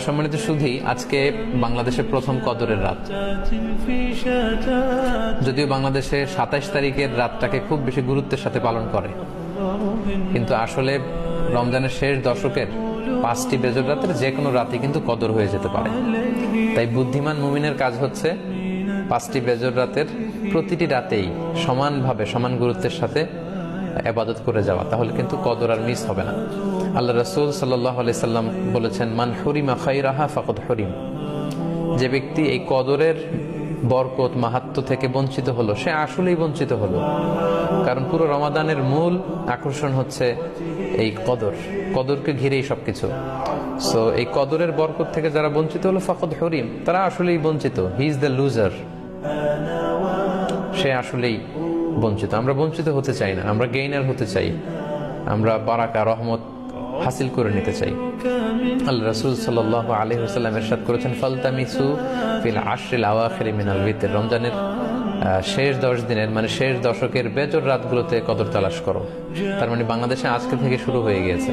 সম্মানিত সুধী, আজকে বাংলাদেশের প্রথম কদরের রাত। যদিও বাংলাদেশে 27 তারিখের রাতটাকে খুব বেশি গুরুত্বের সাথে পালন করে, কিন্তু আসলে রমজানের শেষ দশকের 5টি বেজর রাতের যে কোনো রাতই কিন্তু কদর হয়ে যেতে পারে। তাই বুদ্ধিমান মুমিনের কাজ হচ্ছে 5টি বেজর রাতের প্রতিটি রাতেই সমানভাবে সমান গুরুত্বের সাথে ইবাদত করে যাওয়া, তাহলে কিন্তু কদর আর মিস হবে না। আল্লাহ রাসূল সাল্লাল্লাহু আলাইহি সাল্লাম বলেছেন, মান হুরিমা খায়রাহা ফাকাদ হুরিম। যে ব্যক্তি এই কদরের বরকত মাহাত্ম্য থেকে বঞ্চিত হলো, সে আসলেই বঞ্চিত হলো। কারণ পুরো রমাদানের মূল আকর্ষণ হচ্ছে এই কদরকে ঘিরেই সবকিছু। সো এই কদরের বরকত থেকে যারা বঞ্চিত হলো, ফাকাদ হুরিম, তারা আসলেই বঞ্চিত। হি ইজ দ্য লুজার, সে আসলেই বঞ্চিত। আমরা বঞ্চিত হতে চাই না, আমরা গেইনার হতে চাই, আমরা বারাকা রহমত হাসিল করে নিতে চাই। আল্লাহ রাসূল সাল্লাল্লাহু আলাইহি ওয়াসাল্লাম ইরশাদ করেছেন, ফালতামিসু ফিল আশরিল আওয়াখির মিনাল বিতর। রমজানের শেষ 10 দিনের মানে শেষ দশকের বেজর রাতগুলোতে কদর তালাশ করো। তার মানে বাংলাদেশে আজকে থেকে শুরু হয়ে গিয়েছে।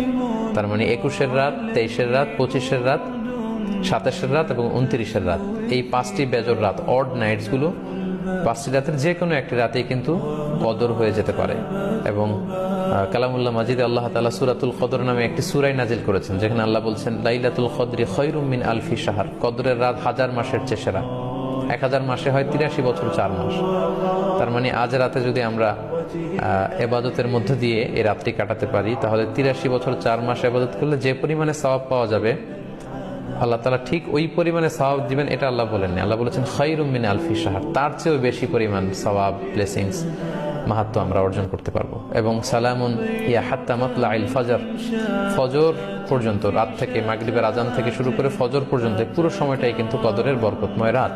তার মানে 21-এর রাত, 23-এর রাত, 25-এর রাত, 27-এর রাত এবং 29-এর রাত, এই 5টি বেজর রাত, অড নাইটস গুলো, 5টি রাতের যে কোনো একটি রাতেই কিন্তু কদর হয়ে যেতে পারে। এবং কালামুল্লাহ মাজিদে আল্লাহ তাআলা সূরাতুল কদর নামে একটি সূরা নাজিল করেছেন, যেখানে আল্লাহ বলছেন, লাইলাতুল কদরি খায়রুম মিন আলফি শাহর। কদরের রাত 1000 মাসের চেয়ে সেরা। 1000 মাসে হয় 83 বছর 4 মাস। তার মানে আজ রাতে যদি আমরা ইবাদতের মধ্য দিয়ে এই রাতটি কাটাতে পারি, তাহলে 83 বছর 4 মাস ইবাদত করলে যে পরিমাণে সওয়াব পাওয়া যাবে, আল্লাহ তাআলা ঠিক ওই পরিমাণে সওয়াব দিবেন, এটা আল্লাহ বলেননি। আল্লাহ বলেছেন খায়রুম মিন আলফি শাহর, তার চেয়েও বেশি পরিমাণ সওয়াব, ব্লেসিংস, মাহাত্ম্য আমরা অর্জন করতে পারবো। এবং সালামুন ইয়া হাত্তা মাতলাইল ফজর, ফজর পর্যন্ত, রাত থেকে মাগরিবের আজান থেকে শুরু করে ফজর পর্যন্ত পুরো সময়টাই কিন্তু কদরের বরকতময় রাত।